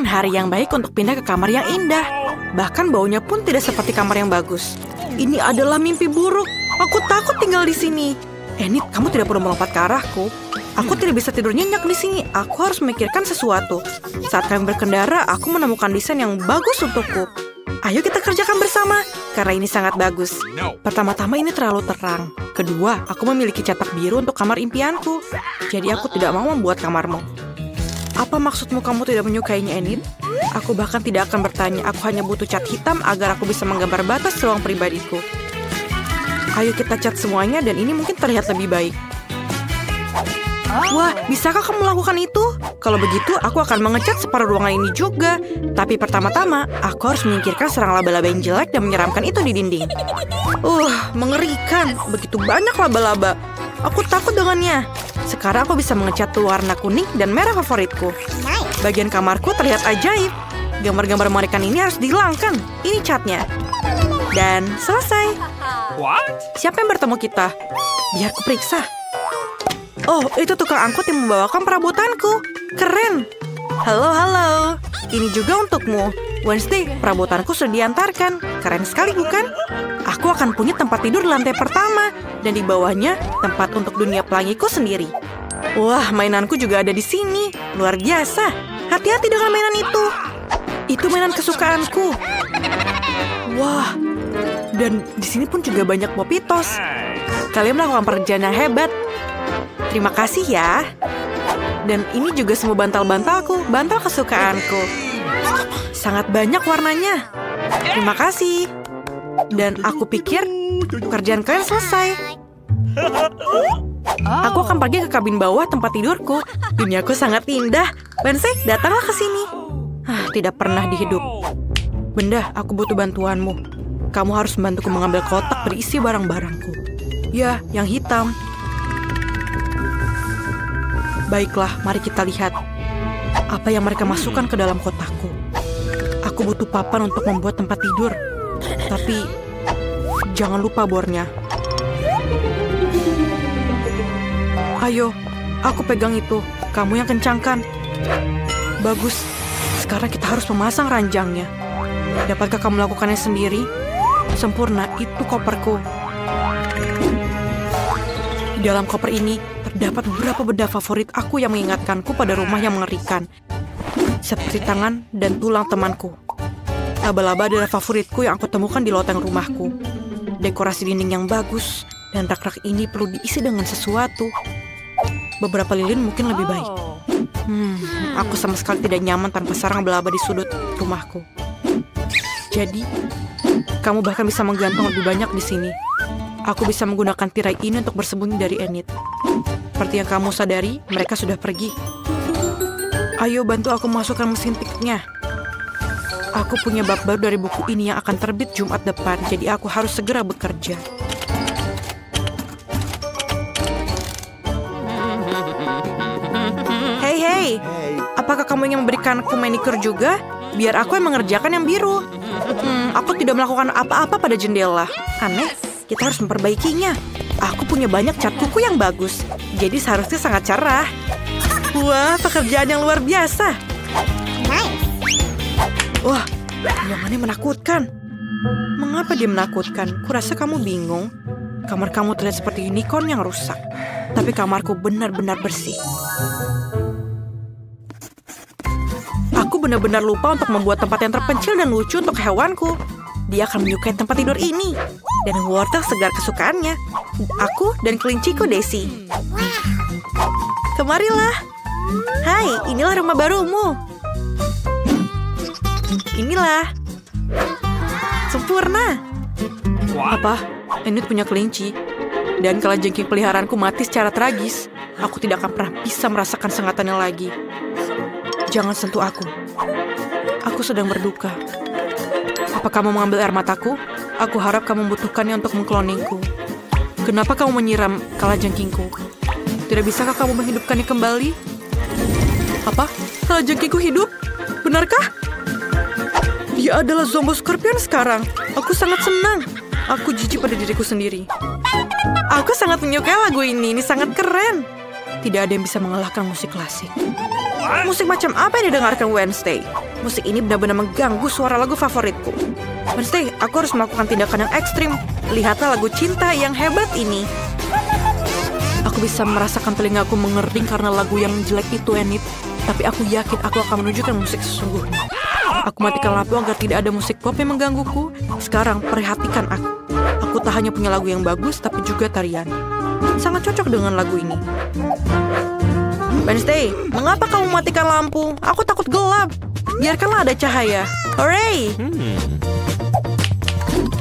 Hari yang baik untuk pindah ke kamar yang indah. Bahkan baunya pun tidak seperti kamar yang bagus. Ini adalah mimpi buruk. Aku takut tinggal di sini. Enid, kamu tidak perlu melompat ke arahku. Aku tidak bisa tidur nyenyak di sini. Aku harus memikirkan sesuatu. Saat kami berkendara, aku menemukan desain yang bagus untukku. Ayo kita kerjakan bersama, karena ini sangat bagus. Pertama-tama ini terlalu terang. Kedua, aku memiliki cetak biru untuk kamar impianku. Jadi aku tidak mau membuat kamarmu. Apa maksudmu kamu tidak menyukainya, Enid? Aku bahkan tidak akan bertanya. Aku hanya butuh cat hitam agar aku bisa menggambar batas ruang pribadiku. Ayo kita cat semuanya dan ini mungkin terlihat lebih baik. Wah, bisakah kamu melakukan itu? Kalau begitu, aku akan mengecat separuh ruangan ini juga. Tapi pertama-tama, aku harus menyingkirkan serang laba-laba yang jelek dan menyeramkan itu di dinding. Mengerikan. Begitu banyak laba-laba. Aku takut dengannya. Sekarang aku bisa mengecat warna kuning dan merah favoritku. Bagian kamarku terlihat ajaib. Gambar-gambar mengerikan ini harus dihilangkan. Ini catnya. Dan selesai. Siapa yang bertemu kita? Biar ku periksa. Oh, itu tukang angkut yang membawakan perabotanku. Keren. Halo. Ini juga untukmu. Wednesday, perabotanku sudah diantarkan. Keren sekali, bukan? Aku akan punya tempat tidur di lantai pertama. Dan di bawahnya, tempat untuk dunia pelangiku sendiri. Wah, mainanku juga ada di sini. Luar biasa. Hati-hati dengan mainan itu. Itu mainan kesukaanku. Wah, dan di sini pun juga banyak Popitos. Kalian melakukan pekerjaan yang hebat. Terima kasih ya. Dan ini juga semua bantal-bantalku, bantal kesukaanku. Sangat banyak warnanya. Terima kasih. Dan aku pikir pekerjaan kalian selesai. Aku akan pergi ke kabin bawah tempat tidurku. Duniaku sangat indah. Wednesday, datanglah ke sini. Tidak pernah di hidup. Benda, aku butuh bantuanmu. Kamu harus membantuku mengambil kotak berisi barang-barangku. Ya, yang hitam. Baiklah, mari kita lihat. Apa yang mereka masukkan ke dalam kotakku. Aku butuh papan untuk membuat tempat tidur. Tapi, jangan lupa bornya. Ayo, aku pegang itu. Kamu yang kencangkan. Bagus. Sekarang kita harus memasang ranjangnya. Dapatkah kamu melakukannya sendiri? Sempurna, itu koperku. Di dalam koper ini terdapat beberapa benda favorit aku yang mengingatkanku pada rumah yang mengerikan. Seperti tangan dan tulang temanku. Laba-laba adalah favoritku yang aku temukan di loteng rumahku. Dekorasi dinding yang bagus, dan rak-rak ini perlu diisi dengan sesuatu. Beberapa lilin mungkin lebih baik. Aku sama sekali tidak nyaman tanpa sarang laba-laba di sudut rumahku. Jadi, kamu bahkan bisa menggantung lebih banyak di sini. Aku bisa menggunakan tirai ini untuk bersembunyi dari Enid. Seperti yang kamu sadari, mereka sudah pergi. Ayo bantu aku masukkan mesin tiknya. Aku punya bab baru dari buku ini yang akan terbit Jumat depan, jadi aku harus segera bekerja. Hey, apakah kamu ingin memberikanku manicure juga? Biar aku yang mengerjakan yang biru. Aku tidak melakukan apa-apa pada jendela. Aneh. Kita harus memperbaikinya. Aku punya banyak cat kuku yang bagus. Jadi seharusnya sangat cerah. Wah, pekerjaan yang luar biasa. Wah, ruangannya menakutkan. Mengapa dia menakutkan? Kurasa kamu bingung. Kamar kamu terlihat seperti unicorn yang rusak. Tapi kamarku benar-benar bersih. Aku benar-benar lupa untuk membuat tempat yang terpencil dan lucu untuk hewanku. Dia akan menyukai tempat tidur ini. Dan wortel segar kesukaannya. Aku dan kelinciku Daisy. Kemarilah. Hai, inilah rumah barumu. Inilah. Sempurna. Apa? Enid punya kelinci. Dan kalajengking peliharaanku mati secara tragis. Aku tidak akan pernah bisa merasakan sengatannya lagi. Jangan sentuh aku. Aku sedang berduka. Apa kamu mengambil air mataku? Aku harap kamu membutuhkannya untuk mengkloningku. Kenapa kamu menyiram kalajengkingku? Tidak bisakah kamu menghidupkannya kembali? Apa? Kalajengkingku hidup? Benarkah? Dia adalah Zombo Scorpion sekarang. Aku sangat senang. Aku jijik pada diriku sendiri. Aku sangat menyukai lagu ini. Ini sangat keren. Tidak ada yang bisa mengalahkan musik klasik. Musik macam apa yang didengarkan Wednesday? Musik ini benar-benar mengganggu suara lagu favoritku. Wednesday, aku harus melakukan tindakan yang ekstrim. Lihatlah lagu cinta yang hebat ini. Aku bisa merasakan telingaku mengering karena lagu yang jelek itu, Enid. Tapi aku yakin aku akan menunjukkan musik sesungguhnya. Aku matikan lampu agar tidak ada musik pop yang menggangguku. Sekarang, perhatikan aku. Aku tak hanya punya lagu yang bagus, tapi juga tarian. Sangat cocok dengan lagu ini. Wednesday, mengapa kamu matikan lampu? Aku takut gelap. Biarkanlah ada cahaya. Hooray!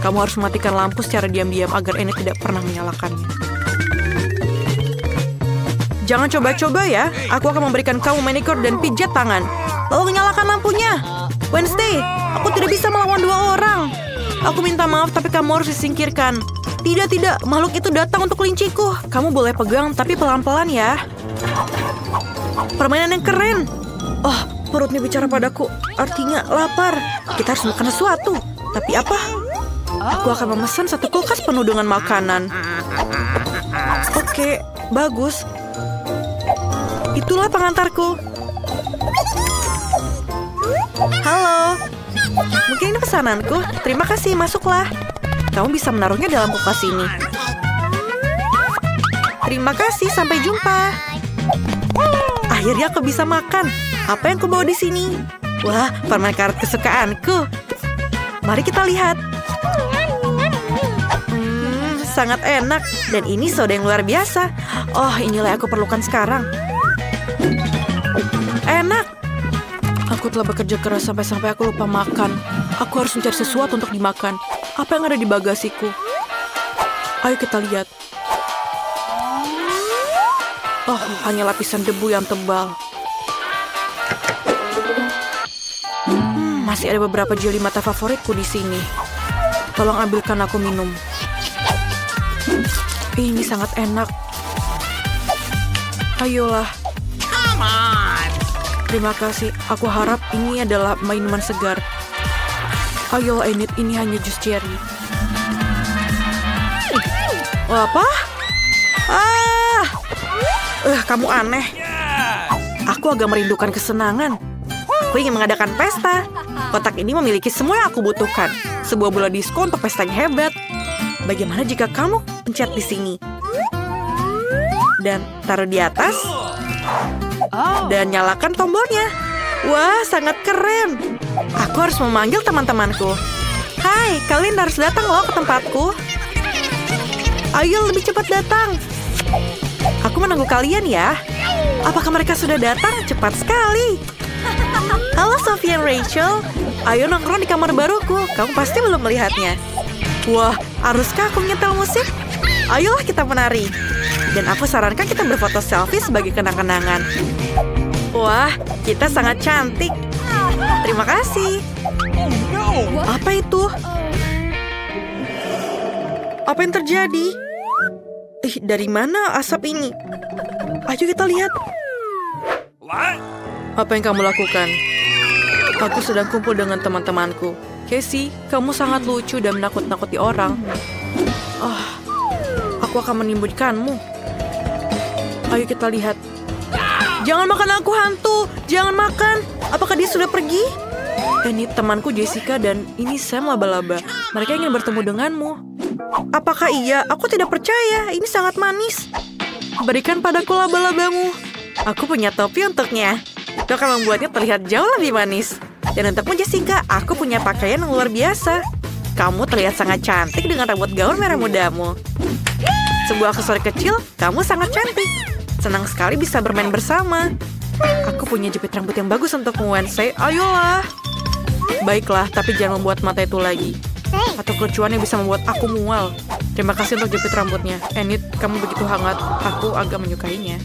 Kamu harus mematikan lampu secara diam-diam agar Enid tidak pernah menyalakannya. Jangan coba-coba ya. Aku akan memberikan kamu manicure dan pijat tangan. Lalu nyalakan lampunya. Wednesday, aku tidak bisa melawan 2 orang. Aku minta maaf, tapi kamu harus disingkirkan. Tidak, makhluk itu datang untuk kelinciku. Kamu boleh pegang, tapi pelan-pelan ya. Permainan yang keren. Oh, perutnya bicara padaku. Artinya lapar. Kita harus makan sesuatu. Tapi apa? Aku akan memesan 1 kulkas penuh dengan makanan. Oke, bagus. Itulah pengantarku. Halo. Mungkin ini pesananku. Terima kasih, masuklah. Kamu bisa menaruhnya dalam kulkas ini. Terima kasih, sampai jumpa. Akhirnya aku bisa makan. Apa yang kubawa di sini? Wah, permen karet kesukaanku. Mari kita lihat. Sangat enak. Dan ini soda yang luar biasa. Oh, inilah yang aku perlukan sekarang. Enak. Aku telah bekerja keras sampai aku lupa makan. Aku harus mencari sesuatu untuk dimakan. Apa yang ada di bagasiku? Ayo kita lihat. Oh, hanya lapisan debu yang tebal. Masih ada beberapa jeli mata favoritku di sini. Tolong ambilkan aku minum. Ini sangat enak. Ayolah. Come on. Terima kasih. Aku harap ini adalah minuman segar. Ayolah, Enid, ini hanya jus cherry. Apa? Kamu aneh. Aku agak merindukan kesenangan. Aku ingin mengadakan pesta. Kotak ini memiliki semua yang aku butuhkan. Sebuah bola disko untuk pestanya hebat. Bagaimana jika kamu pencet di sini? Dan taruh di atas. Dan nyalakan tombolnya. Wah, sangat keren. Aku harus memanggil teman-temanku. Hai, kalian harus datang loh ke tempatku. Ayo lebih cepat datang. Aku menunggu kalian ya. Apakah mereka sudah datang? Cepat sekali. Halo Sophie dan Rachel. Ayo nongkrong di kamar baruku. Kamu pasti belum melihatnya. Wah, haruskah aku menyetel musik? Ayolah kita menari. Dan aku sarankan kita berfoto selfie sebagai kenang-kenangan. Wah, kita sangat cantik. Terima kasih. Apa itu? Apa yang terjadi? Dari mana asap ini? Ayo kita lihat. Apa yang kamu lakukan? Aku sedang kumpul dengan teman-temanku. Casey, kamu sangat lucu dan menakut-nakuti orang. Aku akan menimbulkanmu. Ayo kita lihat. Jangan makan aku, hantu. Jangan makan. Apakah dia sudah pergi? Ini temanku Jessica dan ini Sam laba-laba. Mereka ingin bertemu denganmu. Apakah iya? Aku tidak percaya. Ini sangat manis. Berikan padaku laba-labamu. Aku punya topi untuknya. Itu akan membuatnya terlihat jauh lebih manis. Dan untukmu Jessica, aku punya pakaian yang luar biasa. Kamu terlihat sangat cantik dengan rambut gaun merah mudamu. Sebuah aksesoris kecil, kamu sangat cantik. Senang sekali bisa bermain bersama. Aku punya jepit rambut yang bagus untukmu, Wednesday. Ayolah. Baiklah, tapi jangan membuat mata itu lagi. Atau kelucuan yang bisa membuat aku mual. Terima kasih untuk jepit rambutnya. Enid, kamu begitu hangat. Aku agak menyukainya.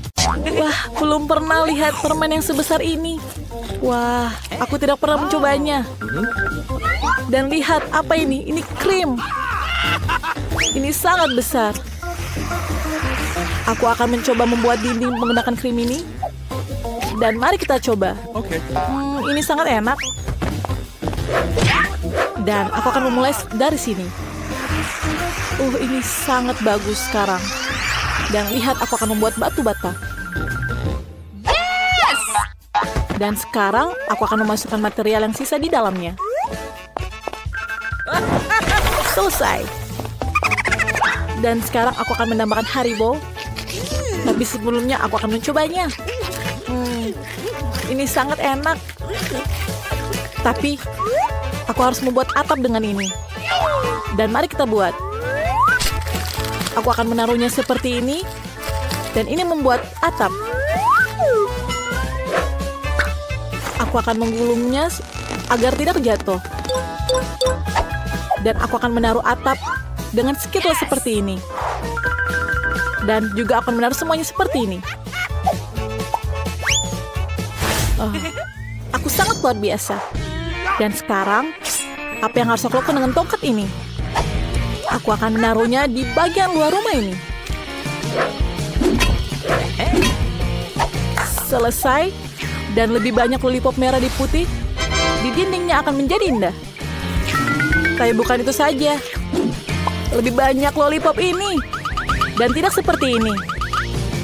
Wah, belum pernah lihat permen yang sebesar ini. Wah, aku tidak pernah mencobanya. Dan lihat, apa ini? Ini krim. Ini sangat besar. Aku akan mencoba membuat dinding menggunakan krim ini. Dan mari kita coba. Ini sangat enak. Dan aku akan memulai dari sini. Ini sangat bagus sekarang. Dan lihat, aku akan membuat batu bata. Dan sekarang aku akan memasukkan material yang sisa di dalamnya. Selesai. Dan sekarang aku akan menambahkan Haribo. Tapi sebelumnya aku akan mencobanya. Ini sangat enak. Tapi aku harus membuat atap dengan ini. Dan mari kita buat. Aku akan menaruhnya seperti ini. Dan ini membuat atap. Aku akan menggulungnya agar tidak jatuh. Dan aku akan menaruh atap dengan skitless seperti ini. Dan juga akan menaruh semuanya seperti ini. Aku sangat luar biasa. Dan sekarang, apa yang harus aku lakukan dengan tongkat ini? Aku akan menaruhnya di bagian luar rumah ini. Selesai. Dan lebih banyak lollipop merah di putih, di dindingnya akan menjadi indah. Tapi bukan itu saja. Lebih banyak lollipop ini. Dan tidak seperti ini.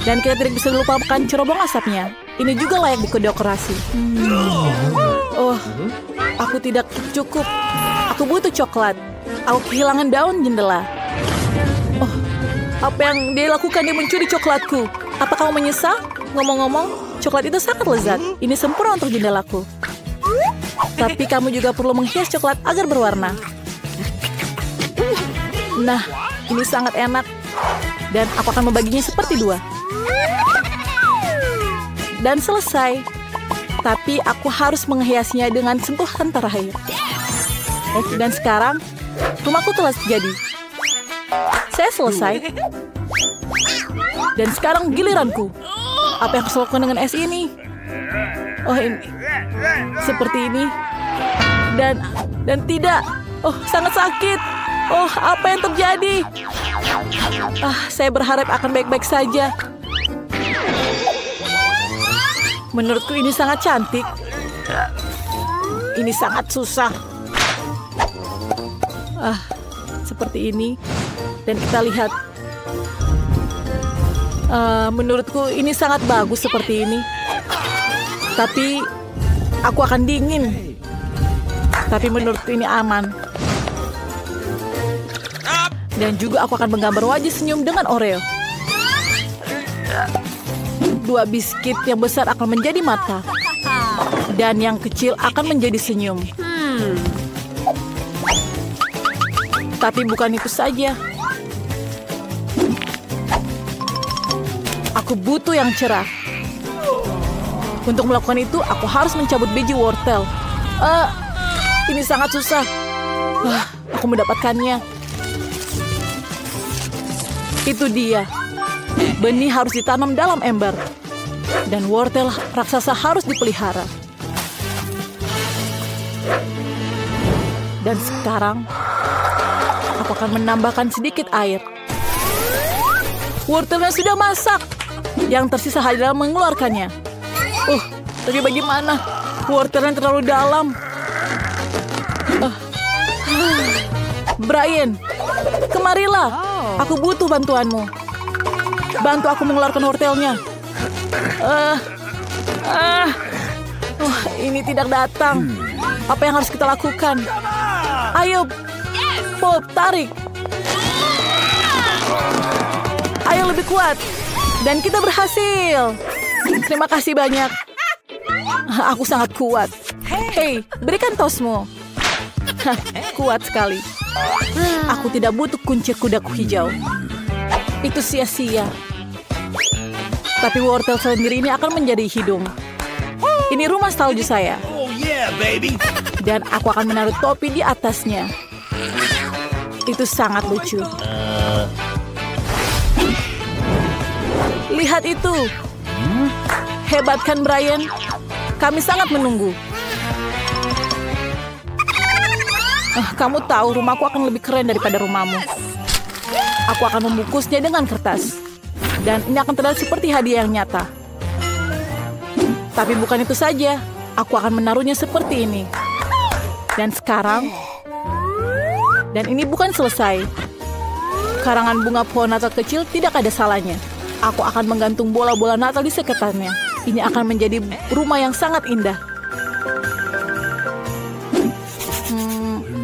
Dan kita tidak bisa lupakan cerobong asapnya. Ini juga layak didekorasi. Oh, aku tidak cukup. Aku butuh coklat. Aku kehilangan daun jendela. Oh, apa yang dia lakukan? Dia mencuri coklatku. Apa kamu menyesal? Ngomong-ngomong, coklat itu sangat lezat. Ini sempurna untuk jendelaku. Tapi kamu juga perlu menghias coklat agar berwarna. Nah, ini sangat enak. Dan aku akan membaginya seperti 2. Dan selesai. Tapi aku harus menghiasnya dengan sentuhan terakhir. Dan sekarang, rumahku telah jadi. Saya selesai. Dan sekarang giliranku. Apa yang aku lakukan dengan es ini? Oh, ini. Seperti ini. Dan tidak. Oh, sangat sakit. Oh, apa yang terjadi? Saya berharap akan baik-baik saja. Menurutku ini sangat cantik. Ini sangat susah. Seperti ini. Dan kita lihat. Menurutku ini sangat bagus seperti ini. Tapi aku akan dingin. Tapi menurutku ini aman. Dan juga aku akan menggambar wajah senyum dengan Oreo. 2 biskuit yang besar akan menjadi mata. Dan yang kecil akan menjadi senyum. Tapi bukan itu saja. Aku butuh yang cerah. Untuk melakukan itu, aku harus mencabut biji wortel. Ini sangat susah. Aku mendapatkannya. Itu dia. Benih harus ditanam dalam ember. Dan wortel raksasa harus dipelihara. Dan sekarang, aku akan menambahkan sedikit air. Wortelnya sudah masak. Yang tersisa hanya mengeluarkannya. Tapi bagaimana? Wortelnya terlalu dalam. Brian, kemarilah. Aku butuh bantuanmu. Bantu aku mengeluarkan wortelnya. Ini tidak datang. Apa yang harus kita lakukan? Ayo, Pop, tarik. Ayo lebih kuat. Dan kita berhasil. Terima kasih banyak. Aku sangat kuat. Hei, berikan tosmu. Kuat sekali. Aku tidak butuh kunci kudaku hijau. Itu sia-sia. Tapi wortel sendiri ini akan menjadi hidung. Ini rumah salju saya. Dan aku akan menaruh topi di atasnya. Itu sangat lucu. Lihat itu. Hebat kan, Brian? Kami sangat menunggu. Kamu tahu rumahku akan lebih keren daripada rumahmu. Aku akan membungkusnya dengan kertas. Dan ini akan terlihat seperti hadiah yang nyata. Tapi bukan itu saja. Aku akan menaruhnya seperti ini. Dan sekarang... Dan ini bukan selesai. Karangan bunga pohon Natal kecil tidak ada salahnya. Aku akan menggantung bola-bola Natal di sekitarnya. Ini akan menjadi rumah yang sangat indah.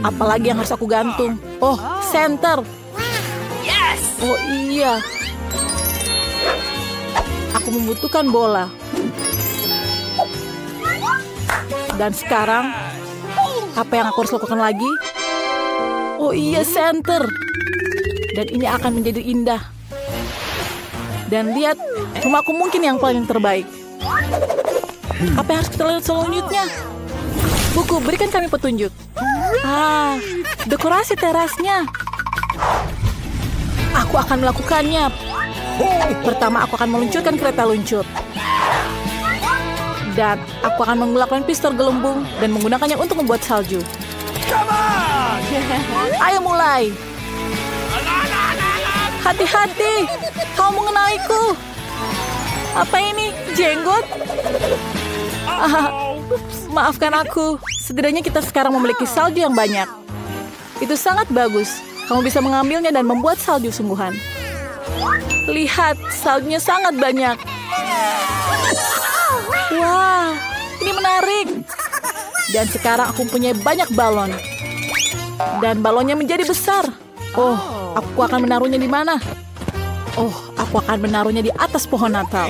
Apalagi yang harus aku gantung? Oh, center. Oh iya. Aku membutuhkan bola. Dan sekarang, apa yang aku harus lakukan lagi? Oh iya, center. Dan ini akan menjadi indah. Dan lihat, rumahku mungkin yang paling terbaik. Apa yang harus kita lihat selanjutnya? Buku, berikan kami petunjuk. Dekorasi terasnya. Aku akan melakukannya. Pertama, aku akan meluncurkan kereta luncur. Dan aku akan melakukan pistol gelembung dan menggunakannya untuk membuat salju. Ayo mulai. Hati-hati, kau mengenaiku. Apa ini? Jenggot? Maafkan aku. Setidaknya kita sekarang memiliki salju yang banyak. Itu sangat bagus. Kamu bisa mengambilnya dan membuat salju sungguhan. Lihat, saljunya sangat banyak. Wah, ini menarik. Dan sekarang aku punya banyak balon. Dan balonnya menjadi besar. Oh, aku akan menaruhnya di mana? Oh, aku akan menaruhnya di atas pohon Natal.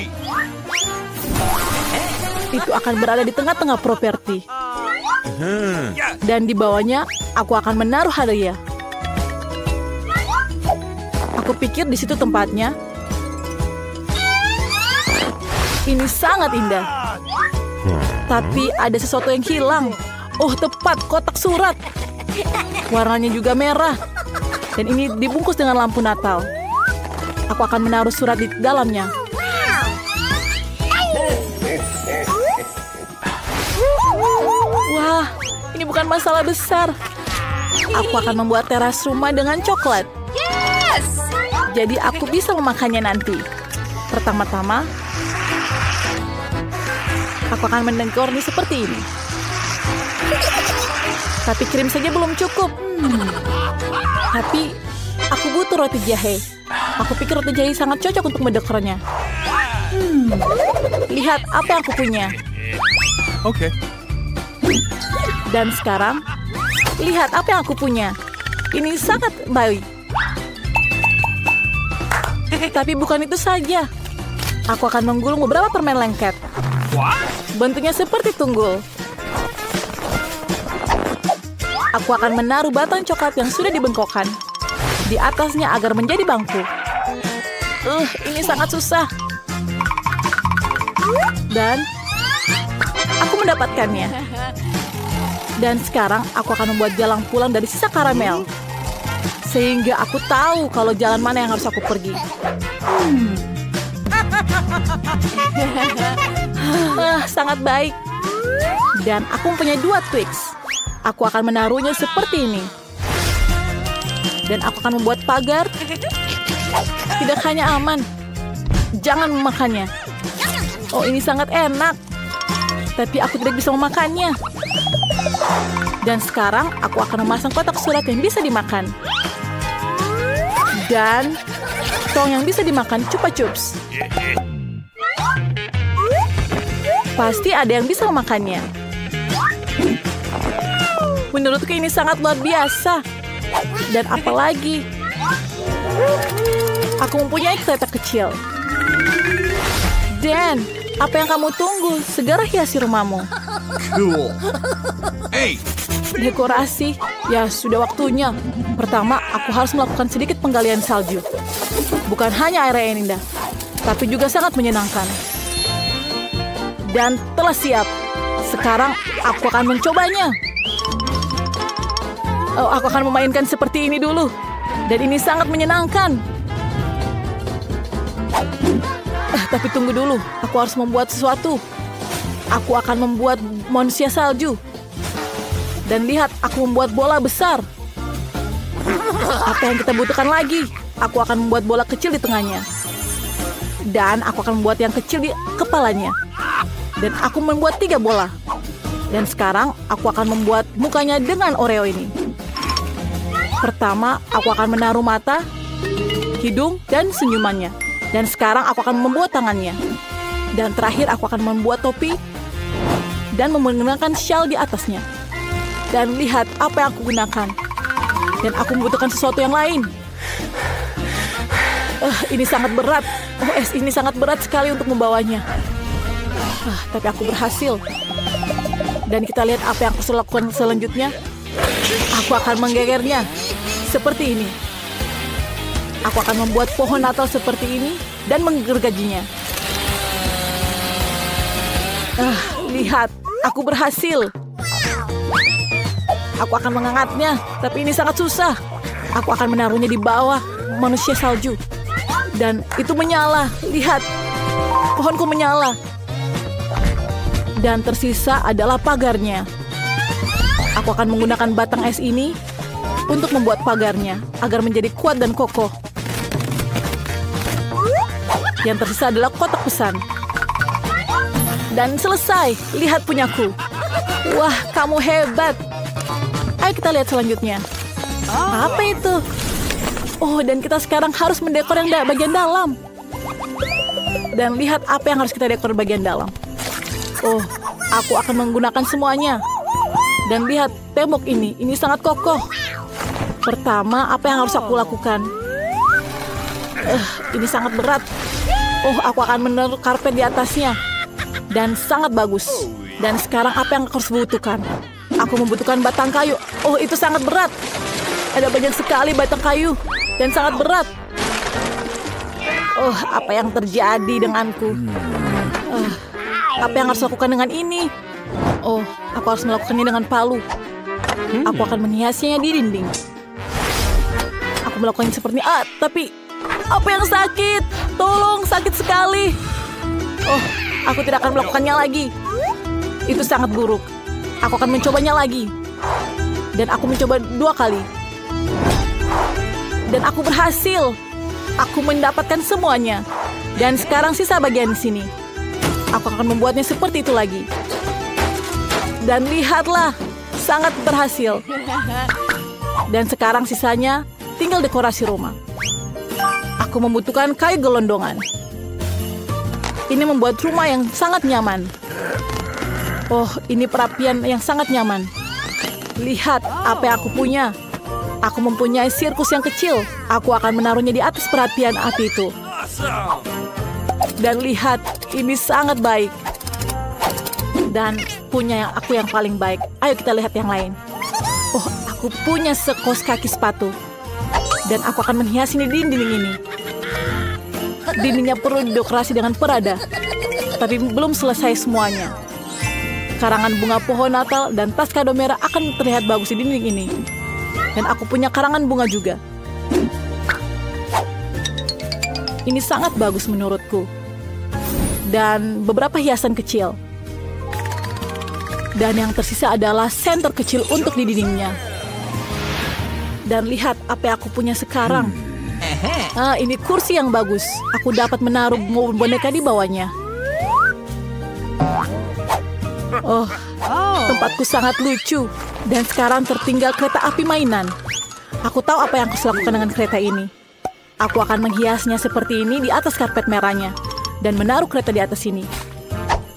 Itu akan berada di tengah-tengah properti. Dan di bawahnya, aku akan menaruh hadiah. Aku pikir di situ tempatnya. Ini sangat indah. Tapi ada sesuatu yang hilang. Oh, tepat, kotak surat. Warnanya juga merah. Dan ini dibungkus dengan lampu Natal. Aku akan menaruh surat di dalamnya. Wah, ini bukan masalah besar. Aku akan membuat teras rumah dengan coklat. Jadi aku bisa memakannya nanti. Pertama-tama, aku akan mendekornya seperti ini. Tapi krim saja belum cukup. Tapi aku butuh roti jahe. Aku pikir roti jahe sangat cocok untuk mendekornya. Lihat apa yang aku punya. Oke. Dan sekarang, lihat apa yang aku punya. Ini sangat baik. Tapi bukan itu saja. Aku akan menggulung beberapa permen lengket. Bentuknya seperti tunggul. Aku akan menaruh batang coklat yang sudah dibengkokkan di atasnya agar menjadi bangku. Ini sangat susah. Dan aku mendapatkannya. Dan sekarang aku akan membuat jalan pulang dari sisa karamel. Sehingga aku tahu kalau jalan mana yang harus aku pergi. Sangat baik. Dan aku mempunyai 2 Twix. Aku akan menaruhnya seperti ini. Dan aku akan membuat pagar. Tidak hanya aman. Jangan memakannya. Oh, ini sangat enak. Tapi aku tidak bisa memakannya. Dan sekarang aku akan memasang kotak surat yang bisa dimakan. Dan tong yang bisa dimakan Chupa Chups. Pasti ada yang bisa memakannya. Menurutku ini sangat luar biasa. Dan apalagi, aku mempunyai kereta kecil. Dan apa yang kamu tunggu? Segera hiasi rumahmu. Cool. Hey. Dekorasi, ya sudah waktunya. Pertama, aku harus melakukan sedikit penggalian salju. Bukan hanya area yang indah, tapi juga sangat menyenangkan. Dan telah siap. Sekarang aku akan mencobanya. Oh, aku akan memainkan seperti ini dulu. Dan ini sangat menyenangkan. Tapi tunggu dulu, aku harus membuat sesuatu. Aku akan membuat manusia salju. Dan lihat, aku membuat bola besar. Apa yang kita butuhkan lagi? Aku akan membuat bola kecil di tengahnya. Dan aku akan membuat yang kecil di kepalanya. Dan aku membuat 3 bola. Dan sekarang, aku akan membuat mukanya dengan Oreo ini. Pertama, aku akan menaruh mata, hidung, dan senyumannya. Dan sekarang aku akan membuat tangannya. Dan terakhir aku akan membuat topi dan menggunakan shawl di atasnya. Dan lihat apa yang aku gunakan. Dan aku membutuhkan sesuatu yang lain. Ini sangat berat. Ini sangat berat sekali untuk membawanya. Tapi aku berhasil. Dan kita lihat apa yang aku lakukan selanjutnya. Aku akan menggegernya. Seperti ini. Aku akan membuat pohon Natal seperti ini dan menggergajinya. Lihat, aku berhasil. Aku akan mengangkatnya, tapi ini sangat susah. Aku akan menaruhnya di bawah manusia salju. Dan itu menyala. Lihat, pohonku menyala. Dan tersisa adalah pagarnya. Aku akan menggunakan batang es ini untuk membuat pagarnya agar menjadi kuat dan kokoh. Yang tersisa adalah kotak pesan. Dan selesai. Lihat punyaku. Wah, kamu hebat. Ayo kita lihat selanjutnya. Apa itu? Dan kita sekarang harus mendekor yang bagian dalam. Dan lihat apa yang harus kita dekor bagian dalam. Aku akan menggunakan semuanya. Dan lihat tembok ini sangat kokoh. Pertama, apa yang harus aku lakukan? Ini sangat berat. Aku akan menaruh karpet di atasnya. Dan sangat bagus. Dan sekarang apa yang aku harus butuhkan? Aku membutuhkan batang kayu. Itu sangat berat. Ada banyak sekali batang kayu. Dan sangat berat. Apa yang terjadi denganku? Apa yang harus lakukan dengan ini? Aku harus melakukannya dengan palu. Aku akan menghiasnya di dinding. Aku melakukannya seperti ini. Tapi apa yang sakit? Tolong, sakit sekali. Aku tidak akan melakukannya lagi. Itu sangat buruk. Aku akan mencobanya lagi. Dan aku mencoba 2 kali. Dan aku berhasil. Aku mendapatkan semuanya. Dan sekarang sisa bagian sini. Aku akan membuatnya seperti itu lagi. Dan lihatlah, sangat berhasil. Dan sekarang sisanya tinggal dekorasi rumah. Aku membutuhkan kayu gelondongan. Ini membuat rumah yang sangat nyaman. Ini perapian yang sangat nyaman. Lihat apa yang aku punya. Aku mempunyai sirkus yang kecil. Aku akan menaruhnya di atas perapian api itu. Dan lihat, ini sangat baik. Dan punya aku yang paling baik. Ayo kita lihat yang lain. Aku punya sekos kaki sepatu. Dan aku akan menghiasnya di dinding ini. Dindingnya perlu didekorasi dengan perada. Tapi belum selesai semuanya. Karangan bunga pohon Natal dan tas kado merah akan terlihat bagus di dinding ini. Dan aku punya karangan bunga juga. Ini sangat bagus menurutku. Dan beberapa hiasan kecil. Dan yang tersisa adalah senter kecil untuk di dindingnya. Dan lihat apa yang aku punya sekarang. Ini kursi yang bagus. Aku dapat menaruh boneka di bawahnya. Tempatku sangat lucu. Dan sekarang tertinggal kereta api mainan. Aku tahu apa yang harus lakukan dengan kereta ini. Aku akan menghiasnya seperti ini di atas karpet merahnya. Dan menaruh kereta di atas sini.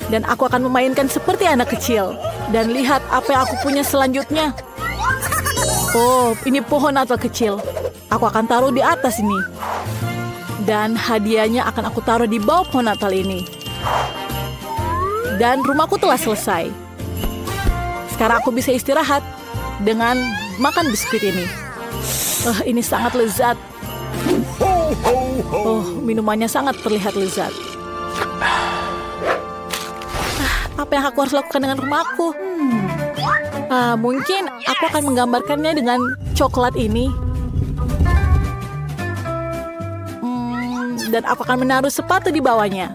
Dan aku akan memainkan seperti anak kecil. Dan lihat apa yang aku punya selanjutnya. Ini pohon Natal kecil. Aku akan taruh di atas ini. Dan hadiahnya akan aku taruh di bawah pohon Natal ini. Dan rumahku telah selesai. Sekarang aku bisa istirahat dengan makan biskuit ini. Ini sangat lezat. Minumannya sangat terlihat lezat. Apa yang aku harus lakukan dengan rumahku? Mungkin aku akan menggambarkannya dengan coklat ini. Dan aku akan menaruh sepatu di bawahnya.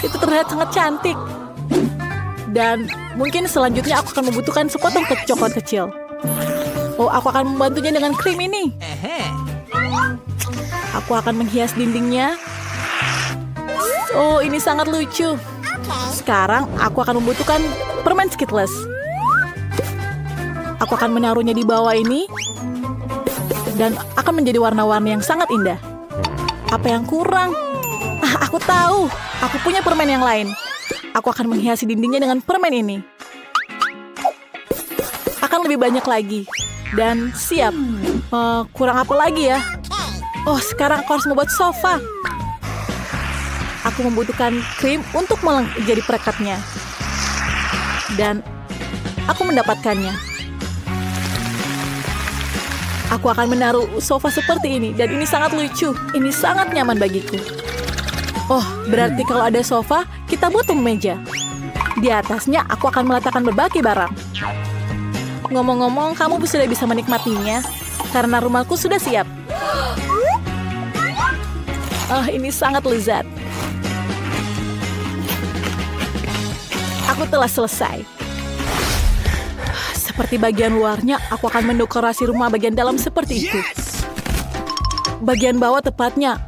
Itu terlihat sangat cantik. Dan mungkin selanjutnya aku akan membutuhkan sepotong coklat kecil. Aku akan membantunya dengan krim ini. Aku akan menghias dindingnya. Ini sangat lucu. Sekarang aku akan membutuhkan permen Skittles. Aku akan menaruhnya di bawah ini. Dan akan menjadi warna-warni yang sangat indah. Apa yang kurang? Aku tahu. Aku punya permen yang lain. Aku akan menghiasi dindingnya dengan permen ini. Akan lebih banyak lagi. Dan siap. Kurang apa lagi ya? Oh, sekarang aku harus membuat sofa. Aku membutuhkan krim untuk menjadi perekatnya. Dan aku mendapatkannya. Aku akan menaruh sofa seperti ini. Dan ini sangat lucu. Ini sangat nyaman bagiku. Oh, berarti kalau ada sofa, kita butuh meja. Di atasnya aku akan meletakkan berbagai barang. Ngomong-ngomong, kamu sudah bisa menikmatinya. Karena rumahku sudah siap. Ini sangat lezat. Aku telah selesai. Seperti bagian luarnya, aku akan mendekorasi rumah bagian dalam seperti itu. Bagian bawah tepatnya,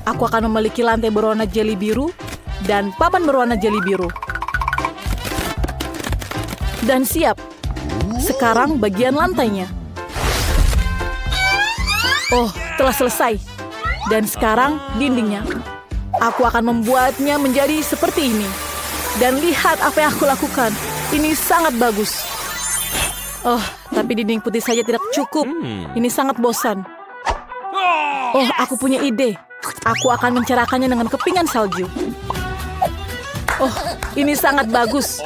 aku akan memiliki lantai berwarna jeli biru dan papan berwarna jeli biru. Dan siap. Sekarang bagian lantainya. Oh, telah selesai. Dan sekarang dindingnya. Aku akan membuatnya menjadi seperti ini. Dan lihat apa yang aku lakukan. Ini sangat bagus. Oh, tapi dinding putih saja tidak cukup. Ini sangat bosan. Oh, aku punya ide. Aku akan mencerahkannya dengan kepingan salju. Oh, ini sangat bagus.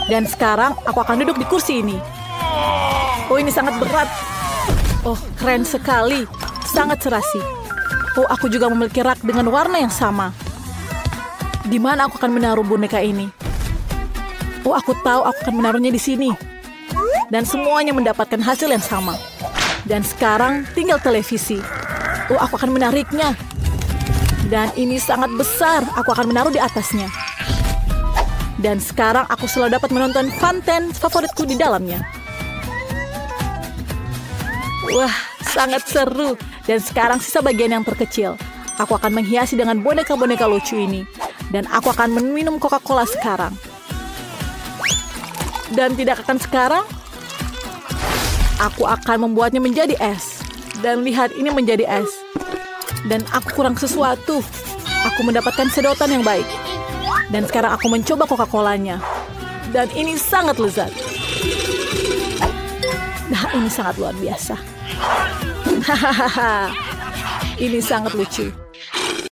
Dan sekarang aku akan duduk di kursi ini. Oh, ini sangat berat. Oh, keren sekali. Sangat serasi. Oh, aku juga memiliki rak dengan warna yang sama. Di mana aku akan menaruh boneka ini? Oh, aku tahu aku akan menaruhnya di sini. Dan semuanya mendapatkan hasil yang sama. Dan sekarang tinggal televisi. Oh, aku akan menariknya. Dan ini sangat besar. Aku akan menaruh di atasnya. Dan sekarang aku selalu dapat menonton konten favoritku di dalamnya. Wah, sangat seru. Dan sekarang sisa bagian yang terkecil. Aku akan menghiasi dengan boneka-boneka lucu ini. Dan aku akan meminum Coca-Cola sekarang. Dan tidak akan sekarang, aku akan membuatnya menjadi es. Dan lihat, ini menjadi es. Dan aku kurang sesuatu. Aku mendapatkan sedotan yang baik. Dan sekarang aku mencoba Coca-Colanya. Dan ini sangat lezat. Nah, ini sangat luar biasa. Hahaha. Ini sangat lucu.